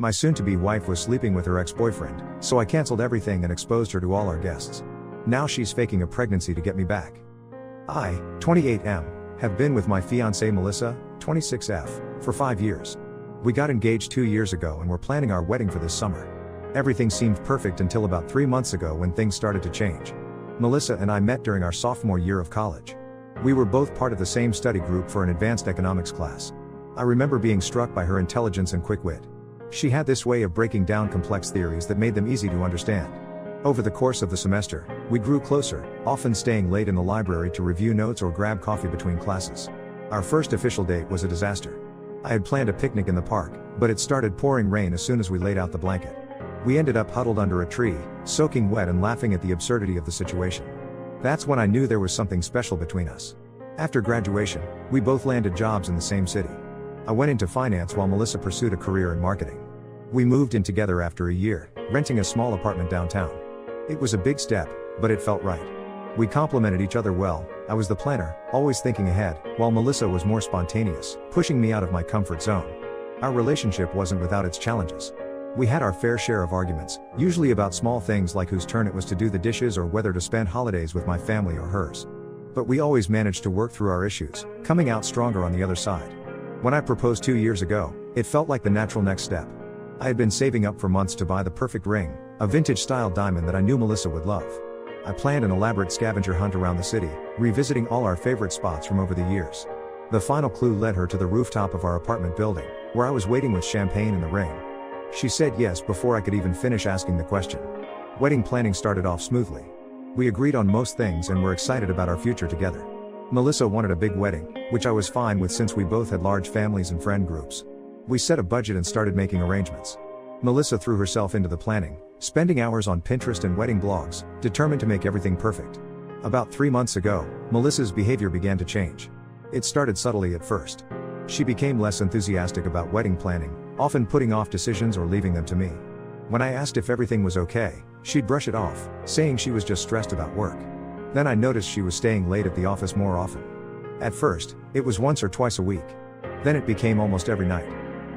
My soon-to-be wife was sleeping with her ex-boyfriend, so I canceled everything and exposed her to all our guests. Now she's faking a pregnancy to get me back. I, 28M, have been with my fiancée Melissa, 26F, for 5 years. We got engaged 2 years ago and we're planning our wedding for this summer. Everything seemed perfect until about 3 months ago when things started to change. Melissa and I met during our sophomore year of college. We were both part of the same study group for an advanced economics class. I remember being struck by her intelligence and quick wit. She had this way of breaking down complex theories that made them easy to understand. Over the course of the semester, we grew closer, often staying late in the library to review notes or grab coffee between classes. Our first official date was a disaster. I had planned a picnic in the park, but it started pouring rain as soon as we laid out the blanket. We ended up huddled under a tree, soaking wet and laughing at the absurdity of the situation. That's when I knew there was something special between us. After graduation, we both landed jobs in the same city. I went into finance while Melissa pursued a career in marketing. We moved in together after a year, renting a small apartment downtown. It was a big step, but it felt right. We complemented each other well. I was the planner, always thinking ahead, while Melissa was more spontaneous, pushing me out of my comfort zone. Our relationship wasn't without its challenges. We had our fair share of arguments, usually about small things like whose turn it was to do the dishes or whether to spend holidays with my family or hers. But we always managed to work through our issues, coming out stronger on the other side. When I proposed 2 years ago, it felt like the natural next step. I had been saving up for months to buy the perfect ring, a vintage-style diamond that I knew Melissa would love. I planned an elaborate scavenger hunt around the city, revisiting all our favorite spots from over the years. The final clue led her to the rooftop of our apartment building, where I was waiting with champagne and the ring. She said yes before I could even finish asking the question. Wedding planning started off smoothly. We agreed on most things and were excited about our future together. Melissa wanted a big wedding, which I was fine with since we both had large families and friend groups. We set a budget and started making arrangements. Melissa threw herself into the planning, spending hours on Pinterest and wedding blogs, determined to make everything perfect. About 3 months ago, Melissa's behavior began to change. It started subtly at first. She became less enthusiastic about wedding planning, often putting off decisions or leaving them to me. When I asked if everything was okay, she'd brush it off, saying she was just stressed about work. Then I noticed she was staying late at the office more often. At first, it was once or twice a week. Then it became almost every night.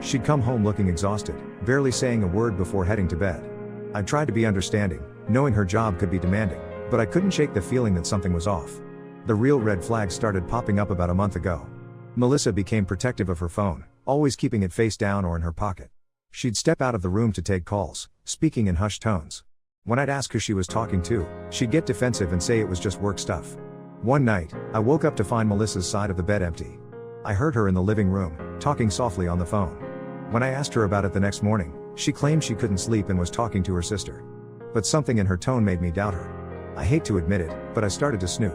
She'd come home looking exhausted, barely saying a word before heading to bed. I tried to be understanding, knowing her job could be demanding, but I couldn't shake the feeling that something was off. The real red flags started popping up about a month ago. Melissa became protective of her phone, always keeping it face down or in her pocket. She'd step out of the room to take calls, speaking in hushed tones. When I'd ask who she was talking to, she'd get defensive and say it was just work stuff. One night, I woke up to find Melissa's side of the bed empty. I heard her in the living room, talking softly on the phone. When I asked her about it the next morning, she claimed she couldn't sleep and was talking to her sister. But something in her tone made me doubt her. I hate to admit it, but I started to snoop.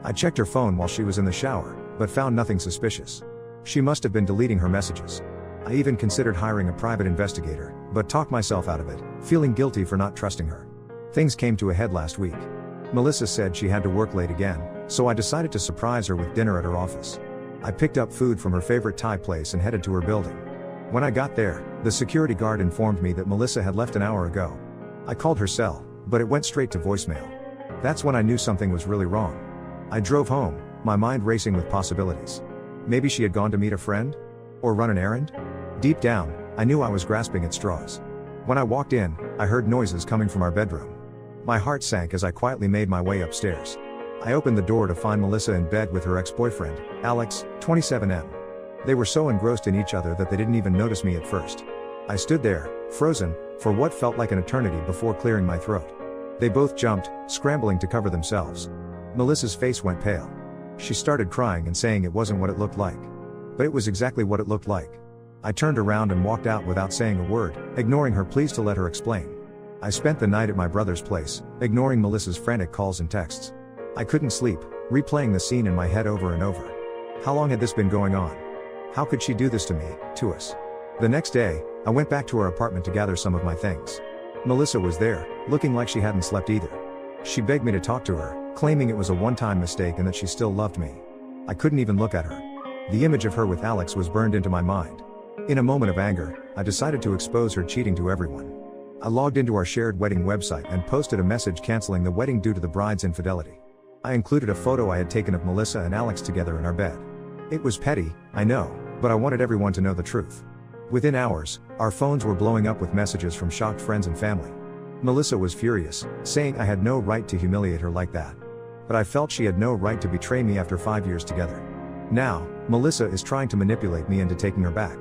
I checked her phone while she was in the shower, but found nothing suspicious. She must have been deleting her messages. I even considered hiring a private investigator, but talked myself out of it, feeling guilty for not trusting her. Things came to a head last week. Melissa said she had to work late again, so I decided to surprise her with dinner at her office. I picked up food from her favorite Thai place and headed to her building. When I got there, the security guard informed me that Melissa had left an hour ago. I called her cell, but it went straight to voicemail. That's when I knew something was really wrong. I drove home, my mind racing with possibilities. Maybe she had gone to meet a friend? Or run an errand? Deep down, I knew I was grasping at straws. When I walked in, I heard noises coming from our bedroom. My heart sank as I quietly made my way upstairs. I opened the door to find Melissa in bed with her ex-boyfriend, Alex, 27M. They were so engrossed in each other that they didn't even notice me at first. I stood there, frozen, for what felt like an eternity before clearing my throat. They both jumped, scrambling to cover themselves. Melissa's face went pale. She started crying and saying it wasn't what it looked like. But it was exactly what it looked like. I turned around and walked out without saying a word, ignoring her pleas to let her explain. I spent the night at my brother's place, ignoring Melissa's frantic calls and texts. I couldn't sleep, replaying the scene in my head over and over. How long had this been going on? How could she do this to me, to us? The next day, I went back to her apartment to gather some of my things. Melissa was there, looking like she hadn't slept either. She begged me to talk to her, claiming it was a one-time mistake and that she still loved me. I couldn't even look at her. The image of her with Alex was burned into my mind. In a moment of anger, I decided to expose her cheating to everyone. I logged into our shared wedding website and posted a message canceling the wedding due to the bride's infidelity. I included a photo I had taken of Melissa and Alex together in our bed. It was petty, I know, but I wanted everyone to know the truth. Within hours, our phones were blowing up with messages from shocked friends and family. Melissa was furious, saying I had no right to humiliate her like that. But I felt she had no right to betray me after 5 years together. Now, Melissa is trying to manipulate me into taking her back.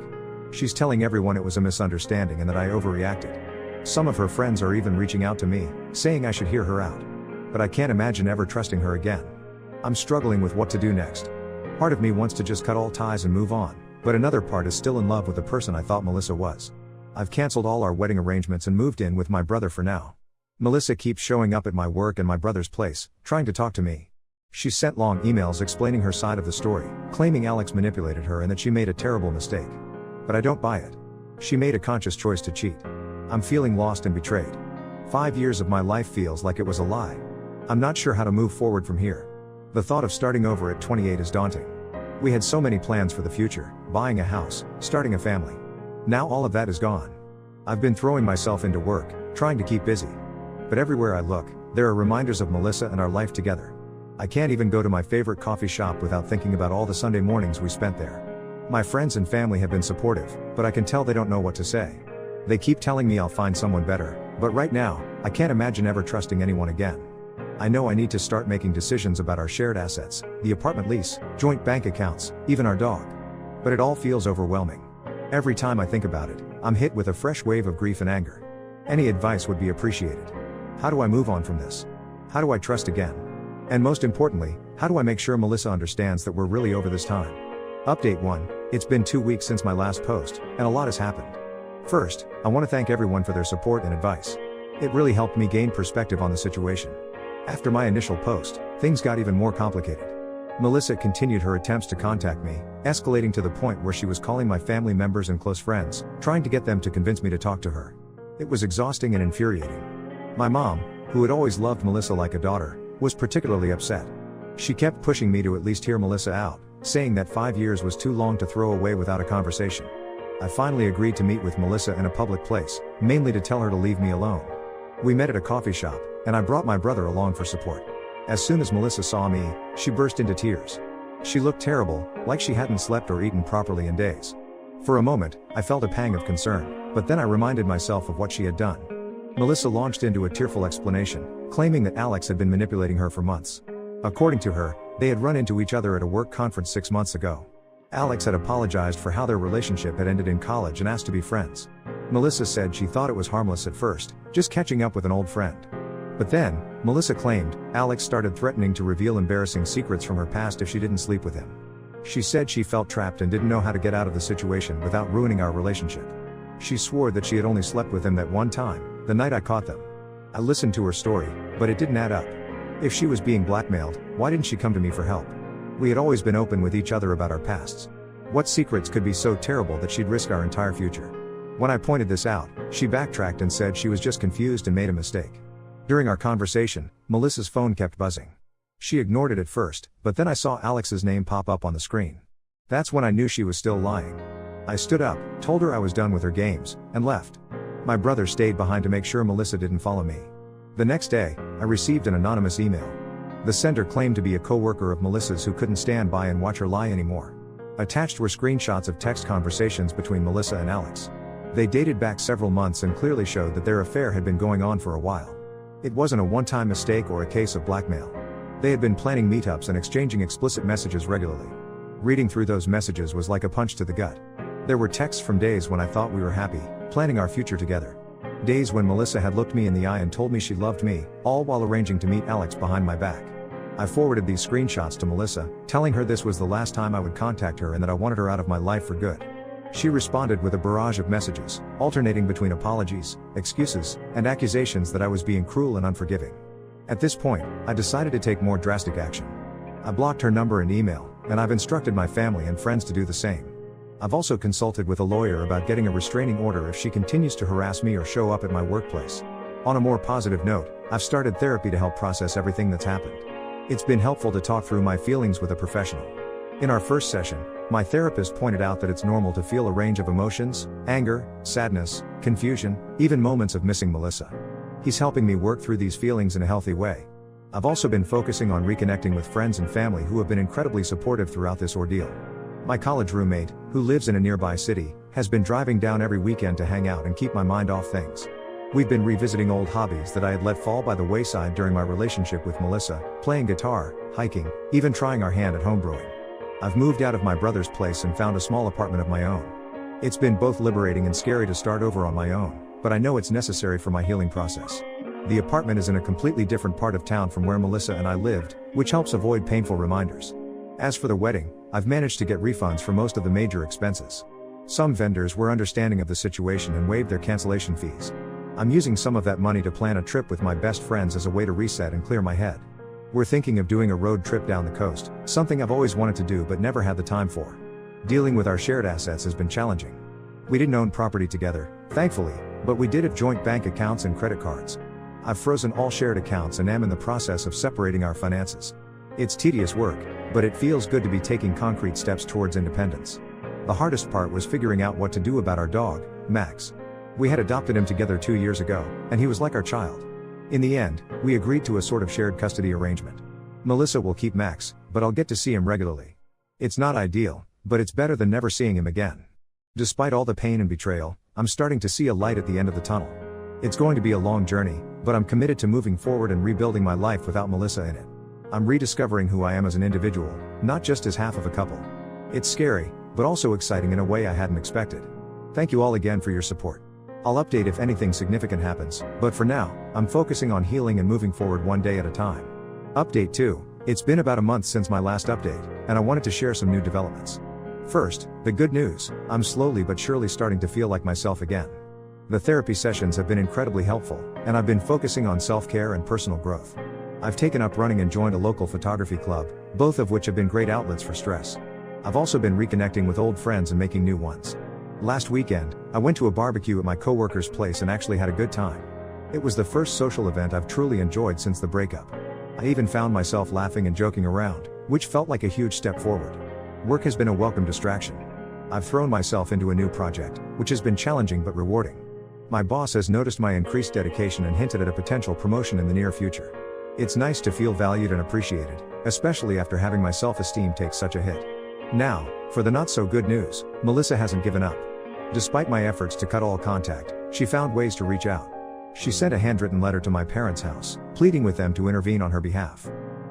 She's telling everyone it was a misunderstanding and that I overreacted. Some of her friends are even reaching out to me, saying I should hear her out. But I can't imagine ever trusting her again. I'm struggling with what to do next. Part of me wants to just cut all ties and move on, but another part is still in love with the person I thought Melissa was. I've canceled all our wedding arrangements and moved in with my brother for now. Melissa keeps showing up at my work and my brother's place, trying to talk to me. She sent long emails explaining her side of the story, claiming Alex manipulated her and that she made a terrible mistake. But I don't buy it. She made a conscious choice to cheat. I'm feeling lost and betrayed. 5 years of my life feels like it was a lie. I'm not sure how to move forward from here. The thought of starting over at 28 is daunting. We had so many plans for the future, buying a house, starting a family. Now all of that is gone. I've been throwing myself into work, trying to keep busy. But everywhere I look, there are reminders of Melissa and our life together. I can't even go to my favorite coffee shop without thinking about all the Sunday mornings we spent there. My friends and family have been supportive, but I can tell they don't know what to say. They keep telling me I'll find someone better, but right now, I can't imagine ever trusting anyone again. I know I need to start making decisions about our shared assets, the apartment lease, joint bank accounts, even our dog. But it all feels overwhelming. Every time I think about it, I'm hit with a fresh wave of grief and anger. Any advice would be appreciated. How do I move on from this? How do I trust again? And most importantly, how do I make sure Melissa understands that we're really over this time? Update 1, it's been 2 weeks since my last post, and a lot has happened. First, I want to thank everyone for their support and advice. It really helped me gain perspective on the situation. After my initial post, things got even more complicated. Melissa continued her attempts to contact me, escalating to the point where she was calling my family members and close friends, trying to get them to convince me to talk to her. It was exhausting and infuriating. My mom, who had always loved Melissa like a daughter, was particularly upset. She kept pushing me to at least hear Melissa out, saying that 5 years was too long to throw away without a conversation. I finally agreed to meet with Melissa in a public place, mainly to tell her to leave me alone. We met at a coffee shop, and I brought my brother along for support. As soon as Melissa saw me, she burst into tears. She looked terrible, like she hadn't slept or eaten properly in days. For a moment, I felt a pang of concern, but then I reminded myself of what she had done. Melissa launched into a tearful explanation, claiming that Alex had been manipulating her for months. According to her, they had run into each other at a work conference 6 months ago. Alex had apologized for how their relationship had ended in college and asked to be friends. Melissa said she thought it was harmless at first, just catching up with an old friend. But then, Melissa claimed, Alex started threatening to reveal embarrassing secrets from her past if she didn't sleep with him. She said she felt trapped and didn't know how to get out of the situation without ruining our relationship. She swore that she had only slept with him that one time, the night I caught them. I listened to her story, but it didn't add up. If she was being blackmailed, why didn't she come to me for help? We had always been open with each other about our pasts. What secrets could be so terrible that she'd risk our entire future? When I pointed this out, she backtracked and said she was just confused and made a mistake. During our conversation, Melissa's phone kept buzzing. She ignored it at first, but then I saw Alex's name pop up on the screen. That's when I knew she was still lying. I stood up, told her I was done with her games, and left. My brother stayed behind to make sure Melissa didn't follow me. The next day, I received an anonymous email. The sender claimed to be a coworker of Melissa's who couldn't stand by and watch her lie anymore. Attached were screenshots of text conversations between Melissa and Alex. They dated back several months and clearly showed that their affair had been going on for a while. It wasn't a one-time mistake or a case of blackmail. They had been planning meetups and exchanging explicit messages regularly. Reading through those messages was like a punch to the gut. There were texts from days when I thought we were happy, planning our future together. Days when Melissa had looked me in the eye and told me she loved me, all while arranging to meet Alex behind my back. I forwarded these screenshots to Melissa, telling her this was the last time I would contact her and that I wanted her out of my life for good. She responded with a barrage of messages, alternating between apologies, excuses, and accusations that I was being cruel and unforgiving. At this point, I decided to take more drastic action. I blocked her number and email, and I've instructed my family and friends to do the same. I've also consulted with a lawyer about getting a restraining order if she continues to harass me or show up at my workplace. On a more positive note, I've started therapy to help process everything that's happened. It's been helpful to talk through my feelings with a professional. In our first session, my therapist pointed out that it's normal to feel a range of emotions: anger, sadness, confusion, even moments of missing Melissa. He's helping me work through these feelings in a healthy way. I've also been focusing on reconnecting with friends and family who have been incredibly supportive throughout this ordeal. My college roommate, who lives in a nearby city, has been driving down every weekend to hang out and keep my mind off things. We've been revisiting old hobbies that I had let fall by the wayside during my relationship with Melissa, playing guitar, hiking, even trying our hand at homebrewing. I've moved out of my brother's place and found a small apartment of my own. It's been both liberating and scary to start over on my own, but I know it's necessary for my healing process. The apartment is in a completely different part of town from where Melissa and I lived, which helps avoid painful reminders. As for the wedding, I've managed to get refunds for most of the major expenses. Some vendors were understanding of the situation and waived their cancellation fees. I'm using some of that money to plan a trip with my best friends as a way to reset and clear my head. We're thinking of doing a road trip down the coast, something I've always wanted to do but never had the time for. Dealing with our shared assets has been challenging. We didn't own property together, thankfully, but we did have joint bank accounts and credit cards. I've frozen all shared accounts and am in the process of separating our finances. It's tedious work, but it feels good to be taking concrete steps towards independence. The hardest part was figuring out what to do about our dog, Max. We had adopted him together 2 years ago, and he was like our child. In the end, we agreed to a sort of shared custody arrangement. Melissa will keep Max, but I'll get to see him regularly. It's not ideal, but it's better than never seeing him again. Despite all the pain and betrayal, I'm starting to see a light at the end of the tunnel. It's going to be a long journey, but I'm committed to moving forward and rebuilding my life without Melissa in it. I'm rediscovering who I am as an individual, not just as half of a couple. It's scary, but also exciting in a way I hadn't expected. Thank you all again for your support. I'll update if anything significant happens, but for now, I'm focusing on healing and moving forward one day at a time. Update 2. It's been about a month since my last update, and I wanted to share some new developments. First, the good news, I'm slowly but surely starting to feel like myself again. The therapy sessions have been incredibly helpful, and I've been focusing on self-care and personal growth. I've taken up running and joined a local photography club, both of which have been great outlets for stress. I've also been reconnecting with old friends and making new ones. Last weekend, I went to a barbecue at my coworker's place and actually had a good time. It was the first social event I've truly enjoyed since the breakup. I even found myself laughing and joking around, which felt like a huge step forward. Work has been a welcome distraction. I've thrown myself into a new project, which has been challenging but rewarding. My boss has noticed my increased dedication and hinted at a potential promotion in the near future. It's nice to feel valued and appreciated, especially after having my self-esteem take such a hit. Now, for the not-so-good news, Melissa hasn't given up. Despite my efforts to cut all contact, she found ways to reach out. She sent a handwritten letter to my parents' house, pleading with them to intervene on her behalf.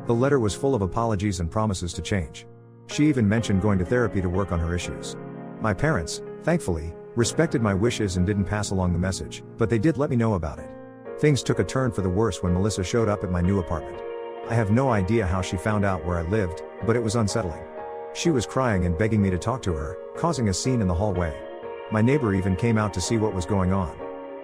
The letter was full of apologies and promises to change. She even mentioned going to therapy to work on her issues. My parents, thankfully, respected my wishes and didn't pass along the message, but they did let me know about it. Things took a turn for the worse when Melissa showed up at my new apartment. I have no idea how she found out where I lived, but it was unsettling. She was crying and begging me to talk to her, causing a scene in the hallway. My neighbor even came out to see what was going on.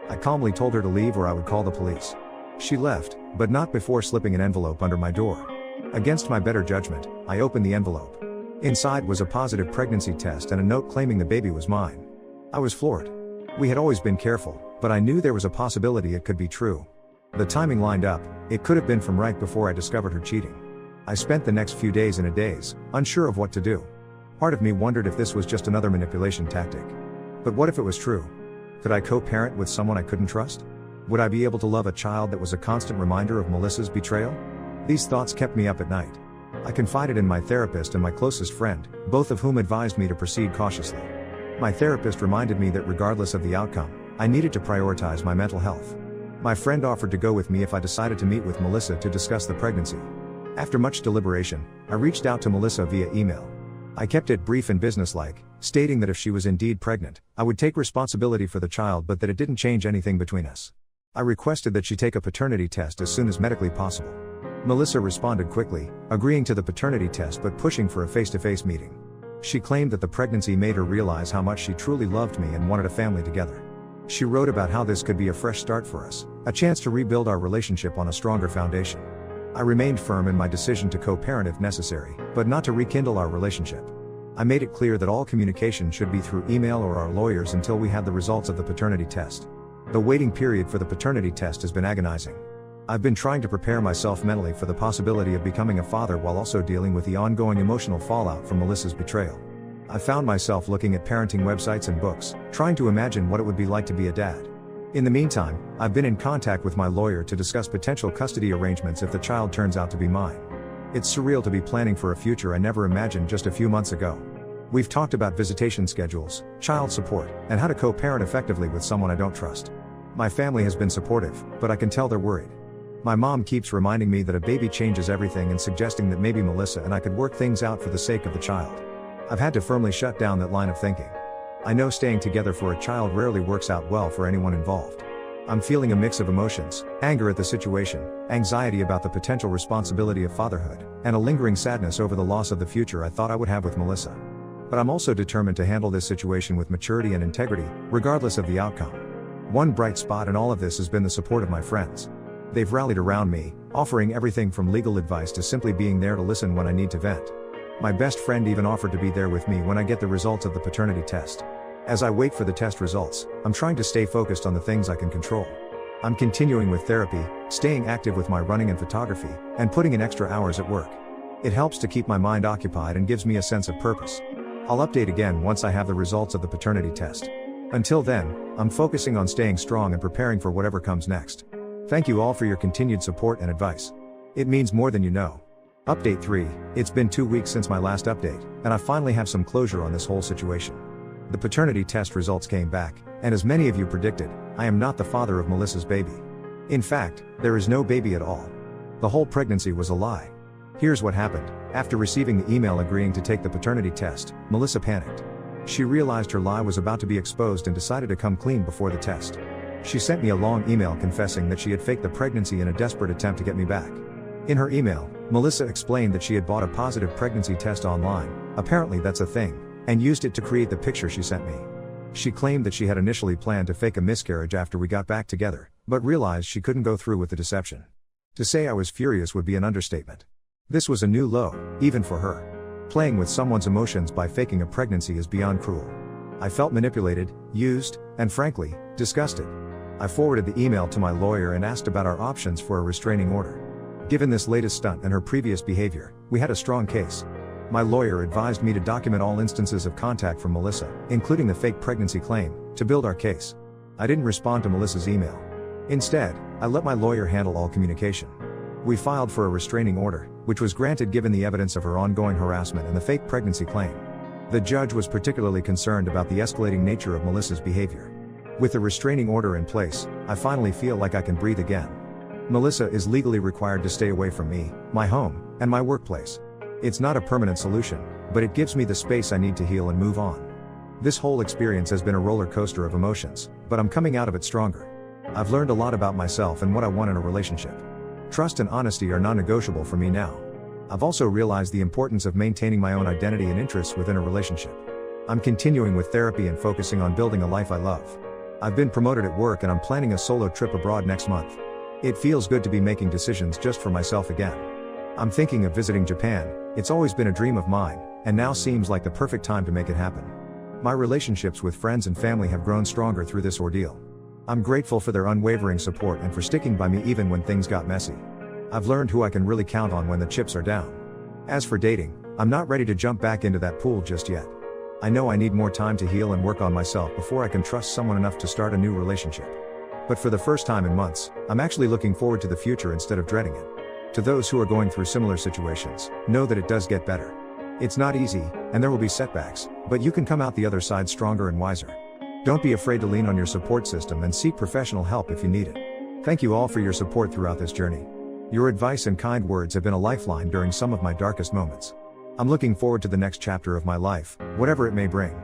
I calmly told her to leave or I would call the police. She left, but not before slipping an envelope under my door. Against my better judgment, I opened the envelope. Inside was a positive pregnancy test and a note claiming the baby was mine. I was floored. We had always been careful, but I knew there was a possibility it could be true. The timing lined up, it could have been from right before I discovered her cheating. I spent the next few days in a daze, unsure of what to do. Part of me wondered if this was just another manipulation tactic. But what if it was true? Could I co-parent with someone I couldn't trust? Would I be able to love a child that was a constant reminder of Melissa's betrayal? These thoughts kept me up at night. I confided in my therapist and my closest friend, both of whom advised me to proceed cautiously. My therapist reminded me that regardless of the outcome, I needed to prioritize my mental health. My friend offered to go with me if I decided to meet with Melissa to discuss the pregnancy. After much deliberation, I reached out to Melissa via email. I kept it brief and businesslike, stating that if she was indeed pregnant, I would take responsibility for the child but that it didn't change anything between us. I requested that she take a paternity test as soon as medically possible. Melissa responded quickly, agreeing to the paternity test but pushing for a face-to-face meeting. She claimed that the pregnancy made her realize how much she truly loved me and wanted a family together. She wrote about how this could be a fresh start for us, a chance to rebuild our relationship on a stronger foundation. I remained firm in my decision to co-parent if necessary, but not to rekindle our relationship. I made it clear that all communication should be through email or our lawyers until we had the results of the paternity test. The waiting period for the paternity test has been agonizing. I've been trying to prepare myself mentally for the possibility of becoming a father while also dealing with the ongoing emotional fallout from Melissa's betrayal. I found myself looking at parenting websites and books, trying to imagine what it would be like to be a dad. In the meantime, I've been in contact with my lawyer to discuss potential custody arrangements if the child turns out to be mine. It's surreal to be planning for a future I never imagined just a few months ago. We've talked about visitation schedules, child support, and how to co-parent effectively with someone I don't trust. My family has been supportive, but I can tell they're worried. My mom keeps reminding me that a baby changes everything and suggesting that maybe Melissa and I could work things out for the sake of the child. I've had to firmly shut down that line of thinking. I know staying together for a child rarely works out well for anyone involved. I'm feeling a mix of emotions, anger at the situation, anxiety about the potential responsibility of fatherhood, and a lingering sadness over the loss of the future I thought I would have with Melissa. But I'm also determined to handle this situation with maturity and integrity, regardless of the outcome. One bright spot in all of this has been the support of my friends. They've rallied around me, offering everything from legal advice to simply being there to listen when I need to vent. My best friend even offered to be there with me when I get the results of the paternity test. As I wait for the test results, I'm trying to stay focused on the things I can control. I'm continuing with therapy, staying active with my running and photography, and putting in extra hours at work. It helps to keep my mind occupied and gives me a sense of purpose. I'll update again once I have the results of the paternity test. Until then, I'm focusing on staying strong and preparing for whatever comes next. Thank you all for your continued support and advice. It means more than you know. Update 3, it's been 2 weeks since my last update, and I finally have some closure on this whole situation. The paternity test results came back, and as many of you predicted, I am not the father of Melissa's baby. In fact, there is no baby at all. The whole pregnancy was a lie. Here's what happened. After receiving the email agreeing to take the paternity test, Melissa panicked. She realized her lie was about to be exposed and decided to come clean before the test. She sent me a long email confessing that she had faked the pregnancy in a desperate attempt to get me back. In her email, Melissa explained that she had bought a positive pregnancy test online, apparently that's a thing, and used it to create the picture she sent me. She claimed that she had initially planned to fake a miscarriage after we got back together, but realized she couldn't go through with the deception. To say I was furious would be an understatement. This was a new low, even for her. Playing with someone's emotions by faking a pregnancy is beyond cruel. I felt manipulated, used, and frankly, disgusted. I forwarded the email to my lawyer and asked about our options for a restraining order. Given this latest stunt and her previous behavior, we had a strong case. My lawyer advised me to document all instances of contact from Melissa, including the fake pregnancy claim, to build our case. I didn't respond to Melissa's email. Instead, I let my lawyer handle all communication. We filed for a restraining order, which was granted given the evidence of her ongoing harassment and the fake pregnancy claim. The judge was particularly concerned about the escalating nature of Melissa's behavior. With the restraining order in place, I finally feel like I can breathe again. Melissa is legally required to stay away from me, my home, and my workplace. It's not a permanent solution, but it gives me the space I need to heal and move on. This whole experience has been a roller coaster of emotions, but I'm coming out of it stronger. I've learned a lot about myself and what I want in a relationship. Trust and honesty are non-negotiable for me now. I've also realized the importance of maintaining my own identity and interests within a relationship. I'm continuing with therapy and focusing on building a life I love. I've been promoted at work and I'm planning a solo trip abroad next month. It feels good to be making decisions just for myself again. I'm thinking of visiting Japan. It's always been a dream of mine, and now seems like the perfect time to make it happen. My relationships with friends and family have grown stronger through this ordeal. I'm grateful for their unwavering support and for sticking by me even when things got messy. I've learned who I can really count on when the chips are down. As for dating, I'm not ready to jump back into that pool just yet. I know I need more time to heal and work on myself before I can trust someone enough to start a new relationship. But for the first time in months, I'm actually looking forward to the future instead of dreading it. To those who are going through similar situations, know that it does get better. It's not easy, and there will be setbacks, but you can come out the other side stronger and wiser. Don't be afraid to lean on your support system and seek professional help if you need it. Thank you all for your support throughout this journey. Your advice and kind words have been a lifeline during some of my darkest moments. I'm looking forward to the next chapter of my life, whatever it may bring.